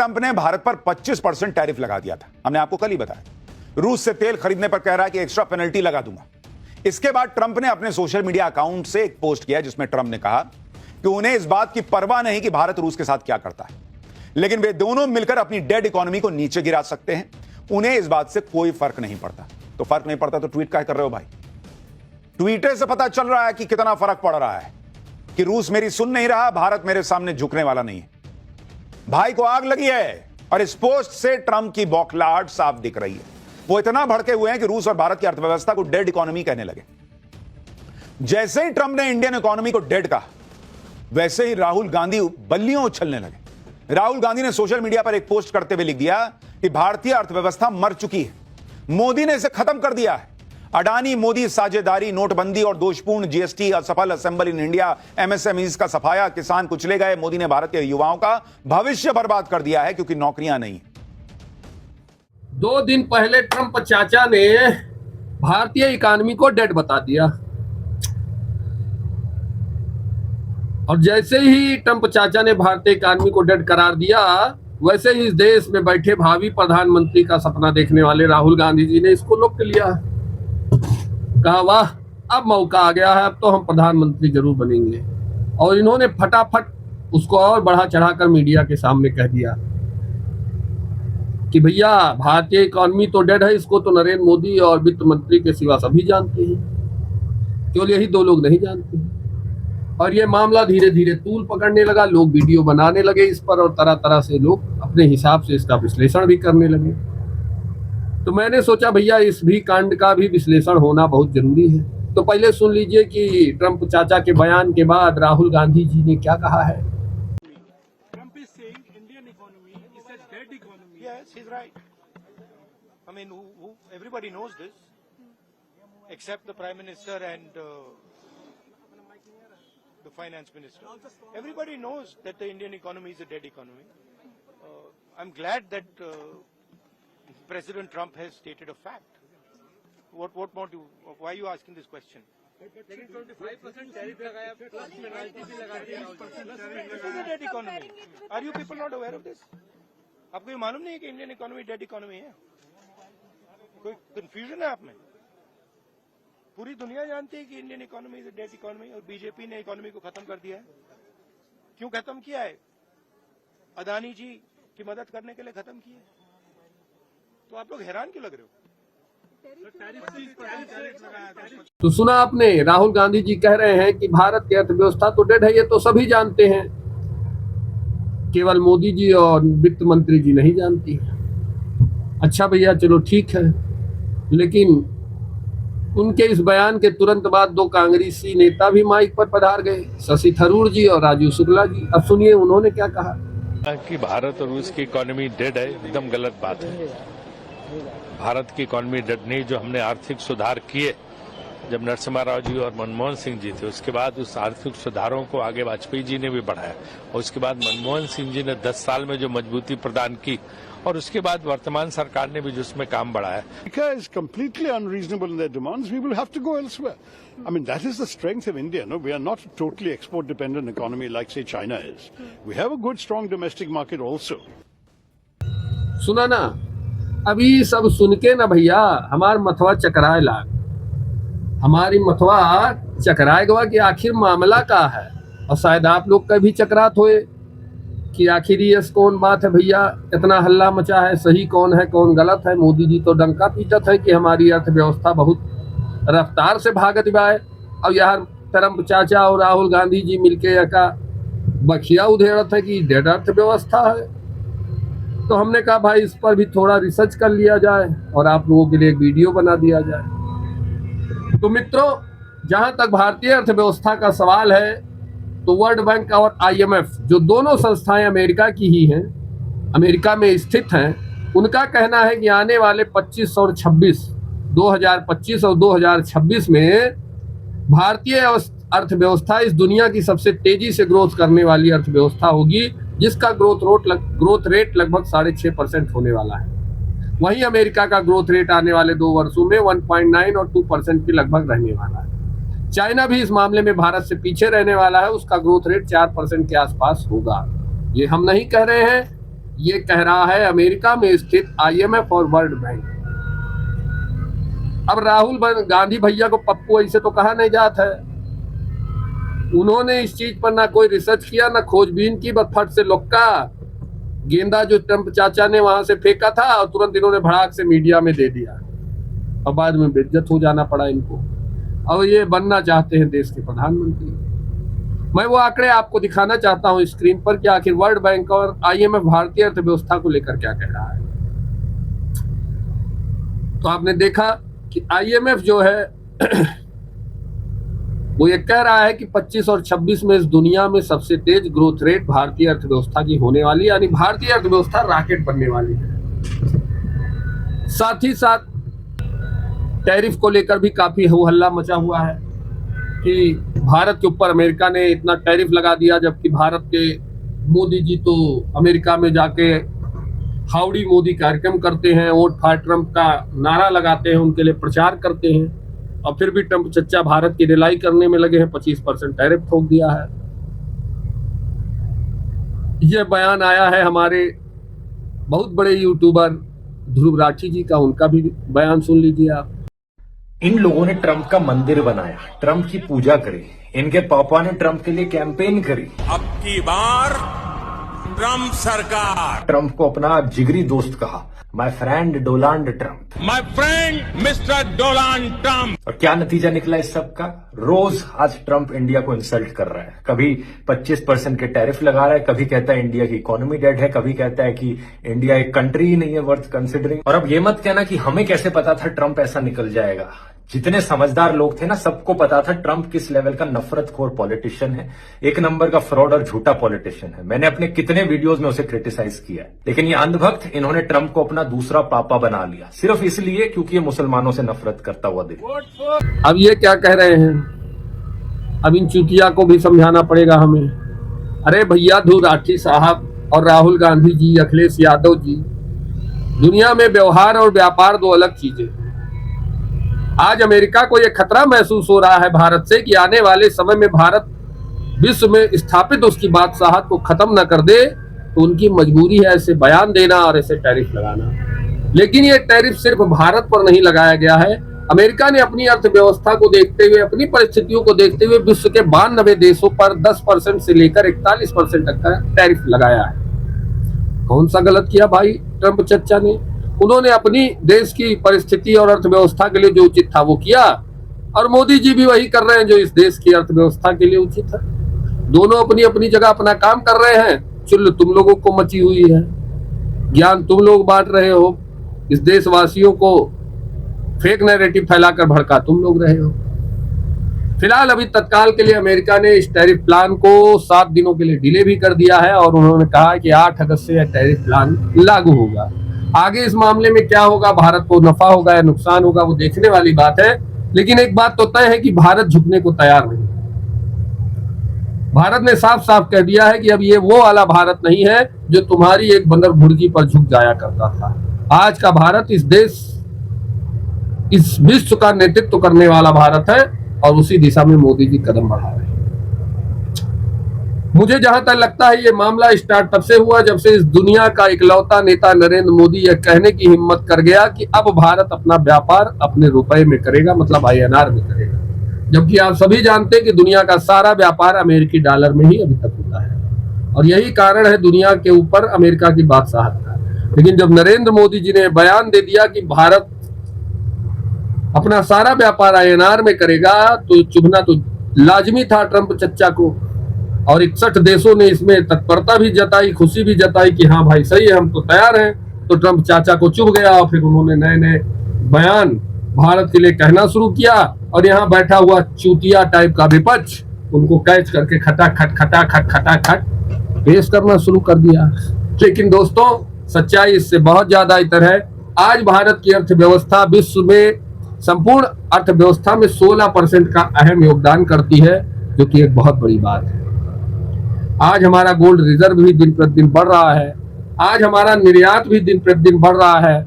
Trump ने भारत पर 25% tariff लगा दिया था, हमने आपको कल ही बताया। रूस से तेल खरीदने पर कह रहा है कि एक्स्ट्रा पेनल्टी लगा दूंगा। इसके बाद ट्रंप ने अपने सोशल मीडिया अकाउंट से एक पोस्ट किया जिसमें ट्रंप ने कहा कि उन्हें इस बात की परवाह नहीं कि भारत रूस के साथ क्या करता है, लेकिन वे दोनों मिलकर अपनी डेड इकोनॉमी को नीचे गिरा सकते हैं। उन्हें इस बात से कोई फर्क नहीं पड़ता। तो फर्क नहीं पड़ता तो ट्वीट क्या कर रहे हो भाई? ट्वीटर से पता चल रहा है कि कितना फर्क पड़ रहा है कि रूस मेरी सुन नहीं रहा, भारत मेरे सामने झुकने वाला नहीं है। भाई को आग लगी है और इस पोस्ट से ट्रंप की बौखलाहट साफ दिख रही है। वो इतना भड़के हुए हैं कि रूस और भारत की अर्थव्यवस्था को डेड इकोनॉमी कहने लगे। जैसे ही ट्रंप ने इंडियन इकोनॉमी को डेड कहा, वैसे ही राहुल गांधी बल्लियों उछलने लगे। राहुल गांधी ने सोशल मीडिया पर एक पोस्ट करते हुए लिख दिया कि भारतीय अर्थव्यवस्था मर चुकी है, मोदी ने इसे खत्म कर दिया है। अडानी मोदी साझेदारी, नोटबंदी और दोषपूर्ण जीएसटी, असफल असेंबल इन इंडिया, एमएसएमईज का सफाया, किसान कुचले गए। मोदी ने भारत के युवाओं का भविष्य बर्बाद कर दिया है क्योंकि नौकरियां नहीं। 2 दिन पहले ट्रंप चाचा ने भारतीय इकोनॉमी को डेड बता दिया, और जैसे ही ट्रंप चाचा ने भारतीय इकोनॉमी को डेड करार दिया, वैसे ही इस देश में बैठे भावी प्रधानमंत्री का सपना देखने वाले राहुल गांधी जी ने इसको लुप्त लिया। कहा वाह, अब मौका आ गया है, अब तो हम प्रधानमंत्री जरूर बनेंगे। और इन्होंने फटाफट उसको और बढ़ा चढ़ाकर मीडिया के सामने कह दिया कि भैया भारतीय इकोनॉमी तो डेड है, इसको तो नरेंद्र मोदी और वित्त मंत्री के सिवा सभी जानते हैं, केवल यही 2 लोग नहीं जानते हैं। और ये मामला धीरे धीरे तूल पकड़ने लगा, लोग वीडियो बनाने लगे इस पर, और तरह तरह से लोग अपने हिसाब से इसका विश्लेषण भी करने लगे। तो मैंने सोचा भैया इस भी कांड का भी विश्लेषण होना बहुत जरूरी है। तो पहले सुन लीजिए कि ट्रंप चाचा के बयान के बाद राहुल गांधी जी ने क्या कहा है। Trump is saying Indian economy is a dead economy. Yes, he's right. I mean, everybody knows this, except the Prime Minister and the Finance Minister. Everybody knows that the Indian economy is a dead economy. I'm glad that President Trump has stated a fact. What more do you, why are you asking this question? लेकिन 25% tariff लगाया, plus penalty भी लगा दी। This is a dead economy. Are you people not aware of this? आपको ये मालूम नहीं है कि इंडियन इकोनॉमी डेड इकोनॉमी है? कोई कंफ्यूजन है आप में? पूरी दुनिया जानती है कि Indian economy is a dead economy, और बीजेपी ने इकोनॉमी को खत्म कर दिया है। क्यों खत्म किया है? अदानी जी की मदद करने के लिए खत्म किया है। तो आप लोग हैरान क्यों लग रहे हो? तो सुना आपने, राहुल गांधी जी कह रहे हैं कि भारत की अर्थव्यवस्था तो डेड है, ये तो सभी जानते हैं, केवल मोदी जी और वित्त मंत्री जी नहीं जानती। अच्छा भैया चलो ठीक है, लेकिन उनके इस बयान के तुरंत बाद 2 कांग्रेसी नेता भी माइक पर पधार गए, शशि थरूर जी और राजीव शुक्ला जी। अब सुनिए उन्होंने क्या कहा। कि भारत और रूस की इकोनॉमी डेड है, एकदम गलत बात है। भारत की इकोनॉमी डेड नहीं, जो हमने आर्थिक सुधार किए जब नरसिम्हा राव जी और मनमोहन सिंह जी थे, उसके बाद उस आर्थिक सुधारों को आगे वाजपेयी जी ने भी बढ़ाया, और उसके बाद मनमोहन सिंह जी ने 10 साल में जो मजबूती प्रदान की, और उसके बाद वर्तमान सरकार ने भी जो उसमें काम बढ़ाया। America is completely unreasonable in their demands. We will have to go elsewhere. I mean, that is the strength of India. No, we are not a totally export-dependent economy like, say, China is. We have a good, strong domestic market also. सुना ना, अभी सब सुन के ना भैया हमार मथवा चकराए लाग, हमारी मथवा चकराए गवा कि आखिर मामला का है। और शायद आप लोग का भी चकरात होए कि आखिर ये कौन बात है भैया, इतना हल्ला मचा है, सही कौन है कौन गलत है। मोदी जी तो डंका पीटत है कि हमारी अर्थव्यवस्था बहुत रफ्तार से भागत बा है, और यहाँ ट्रंप चाचा और राहुल गांधी जी मिलके का बखिया उधेड़त है कि डेड अर्थव्यवस्था है। तो हमने कहा भाई इस पर भी थोड़ा रिसर्च कर लिया जाए और आप लोगों के लिए एक वीडियो बना दिया जाए। तो मित्रों, जहां तक भारतीय अर्थव्यवस्था का सवाल है, तो वर्ल्ड बैंक और IMF, जो दोनों संस्थाएं अमेरिका की ही हैं, अमेरिका में स्थित हैं, उनका कहना है कि आने वाले 2025 और 2026 में भारतीय अर्थव्यवस्था इस दुनिया की सबसे तेजी से ग्रोथ करने वाली अर्थव्यवस्था होगी, जिसका ग्रोथ रेट लगभग 6.5% होने वाला है। वहीं अमेरिका का ग्रोथ रेट आने वाले 2 वर्षों में 1.9 और 2% के लगभग रहने वाला है। चाइना भी इस मामले में भारत से पीछे रहने वाला है, उसका ग्रोथ रेट 4% के आसपास होगा। ये हम नहीं कह रहे हैं, ये कह रहा है अमेरिका में स्थित IMF और वर्ल्ड बैंक। अब राहुल गांधी भैया को पप्पू ऐसे तो कहा नहीं जाता है। उन्होंने इस चीज पर ना कोई रिसर्च किया ना खोजबीन की, बस फट से लुक्का गेंदा जो ट्रंप चाचा ने वहां से फेंका था और तुरंत इन्होंने भड़ाक से मीडिया में दे दिया और बाद में बेइज्जत हो जाना पड़ा इनको। और ये बनना चाहते हैं देश के प्रधानमंत्री। मैं वो आंकड़े आपको दिखाना चाहता हूं स्क्रीन पर कि आखिर वर्ल्ड बैंक और IMF भारतीय अर्थव्यवस्था को लेकर क्या कह रहा है। तो आपने देखा कि IMF जो है वो ये कह रहा है कि 25 और 26 में इस दुनिया में सबसे तेज ग्रोथ रेट भारतीय अर्थव्यवस्था की होने वाली है, यानी भारतीय अर्थव्यवस्था रॉकेट बनने वाली है। साथ ही साथ टैरिफ को लेकर भी काफी हो हल्ला मचा हुआ है कि भारत के ऊपर अमेरिका ने इतना टैरिफ लगा दिया, जबकि भारत के मोदी जी तो अमेरिका में जाके हाउडी मोदी कार्यक्रम करते हैं, वोट फॉर ट्रंप का नारा लगाते हैं, उनके लिए प्रचार करते हैं, और फिर भी ट्रंप चच्चा भारत की रिलाई करने में लगे हैं। 25% टैरिफ ठोक दिया है। यह बयान आया है हमारे बहुत बड़े यूट्यूबर ध्रुव राठी जी का, उनका भी बयान सुन लीजिए आप। इन लोगों ने ट्रंप का मंदिर बनाया, ट्रंप की पूजा करी, इनके पापा ने ट्रंप के लिए कैंपेन करी। अब की बार ट्रंप सरकार, ट्रंप को अपना जिगरी दोस्त कहा, my friend Donald Trump, my friend mister Donald Trump. और क्या नतीजा निकला इस सब का? रोज आज ट्रंप इंडिया को इंसल्ट कर रहा है। कभी 25% के टैरिफ लगा रहा है, कभी कहता है इंडिया की इकोनॉमी डेड है, कभी कहता है कि इंडिया एक कंट्री ही नहीं है वर्थ कंसिडरिंग। और अब ये मत कहना कि हमें कैसे पता था ट्रंप ऐसा निकल जाएगा। जितने समझदार लोग थे ना, सबको पता था ट्रंप किस लेवल का नफरतखोर पॉलिटिशियन है, एक नंबर का फ्रॉड और झूठा पॉलिटिशियन है। मैंने अपने कितने वीडियोस में उसे क्रिटिसाइज किया है, लेकिन ये अंधभक्त इन्होंने ट्रंप को अपना दूसरा पापा बना लिया, सिर्फ इसलिए क्योंकि ये मुसलमानों से नफरत करता हुआ दिखा। अब ये क्या कह रहे हैं, अब इन चुतिया को भी समझाना पड़ेगा हमें। अरे भैया ध्रुव राठी साहब और राहुल गांधी जी, अखिलेश यादव जी, दुनिया में व्यवहार और व्यापार दो अलग चीजें हैं। आज अमेरिका को यह खतरा महसूस हो रहा है भारत से कि आने वाले समय में भारत विश्व में स्थापित उसकी बादशाहत को खत्म न कर दे, तो उनकी मजबूरी है ऐसे बयान देना और ऐसे टैरिफ लगाना। लेकिन ये टैरिफ सिर्फ भारत पर नहीं लगाया गया है। अमेरिका ने अपनी अर्थव्यवस्था को देखते हुए, अपनी परिस्थितियों को देखते हुए विश्व के 92 देशों पर 10% से लेकर 41% तक का टैरिफ लगाया है। कौन सा गलत किया भाई ट्रंप चच्चा ने? उन्होंने अपनी देश की परिस्थिति और अर्थव्यवस्था के लिए जो उचित था वो किया, और मोदी जी भी वही कर रहे हैं जो इस देश की अर्थव्यवस्था के लिए उचित है। दोनों अपनी अपनी जगह अपना काम कर रहे हैं। चुल्ल तुम लोगों को मची हुई है, ज्ञान तुम लोग बांट रहे हो, इस देशवासियों को फेक नैरेटिव फैलाकर भड़का तुम लोग रहे हो। फिलहाल अभी तत्काल के लिए अमेरिका ने इस टैरिफ प्लान को 7 दिनों के लिए डिले भी कर दिया है, और उन्होंने कहा कि 8 अगस्त से यह टैरिफ प्लान लागू होगा। आगे इस मामले में क्या होगा, भारत को नफा होगा या नुकसान होगा, वो देखने वाली बात है। लेकिन एक बात तो तय है कि भारत झुकने को तैयार नहीं। भारत ने साफ साफ कह दिया है कि अब ये वो वाला भारत नहीं है जो तुम्हारी एक बंदर भुर्जी पर झुक जाया करता था। आज का भारत इस देश, इस विश्व का नेतृत्व करने वाला भारत है, और उसी दिशा में मोदी जी कदम बढ़ा रहे हैं। मुझे जहां तक लगता है ये मामला स्टार्ट तब से हुआ जब से इस दुनिया का इकलौता नेता नरेंद्र मोदी यह कहने की हिम्मत कर गया कि अब भारत अपना व्यापार अपने रुपए में करेगा, मतलब INR में करेगा। जबकि आप सभी जानते हैं कि दुनिया का सारा व्यापार अमेरिकी डॉलर में ही अभी तक होता है, और यही कारण है दुनिया के ऊपर अमेरिका की बादशाहत का। लेकिन जब नरेंद्र मोदी जी ने बयान दे दिया कि भारत अपना सारा व्यापार INR में करेगा, तो चुभना तो लाजमी था ट्रंप चच्चा को। और 61 देशों ने इसमें तत्परता भी जताई, खुशी भी जताई कि हाँ भाई सही है, हम तो तैयार हैं। तो ट्रंप चाचा को चुभ गया, और फिर उन्होंने नए नए बयान भारत के लिए कहना शुरू किया, और यहाँ बैठा हुआ चूतिया टाइप का विपक्ष उनको कैच करके खटाखट पेश करना शुरू कर दिया। लेकिन दोस्तों, सच्चाई इससे बहुत ज्यादा इतर है। आज भारत की अर्थव्यवस्था विश्व में, संपूर्ण अर्थव्यवस्था में 16% का अहम योगदान करती है, जो कि एक बहुत बड़ी बात है। आज हमारा गोल्ड रिजर्व भी दिन प्रतिदिन बढ़ रहा है। आज हमारा निर्यात भी दिन प्रतिदिन बढ़ रहा है।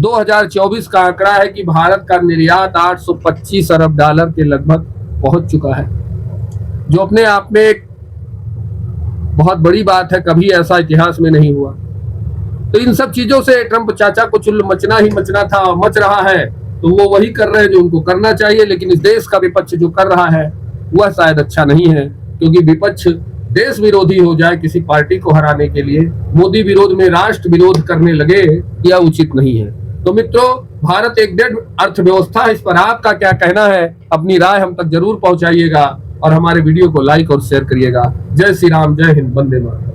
2024 का आंकड़ा है कि भारत का निर्यात 825 अरब डॉलर के लगभग पहुंच चुका है, जो अपने आप में एक बहुत बड़ी बात है। कभी ऐसा इतिहास में नहीं हुआ। तो इन सब चीजों से ट्रंप चाचा को चुल्लू मचना ही मचना था, मच रहा है, तो वो वही कर रहे हैं जो उनको करना चाहिए। लेकिन इस देश का विपक्ष जो कर रहा है वह शायद अच्छा नहीं है, क्योंकि विपक्ष देश विरोधी हो जाए किसी पार्टी को हराने के लिए, मोदी विरोध में राष्ट्र विरोध करने लगे, यह उचित नहीं है। तो मित्रों, भारत एक डेढ़ अर्थव्यवस्था है, इस पर आपका क्या कहना है? अपनी राय हम तक जरूर पहुंचाइएगा और हमारे वीडियो को लाइक और शेयर करिएगा। जय श्री राम, जय हिंद, वंदे मातरम।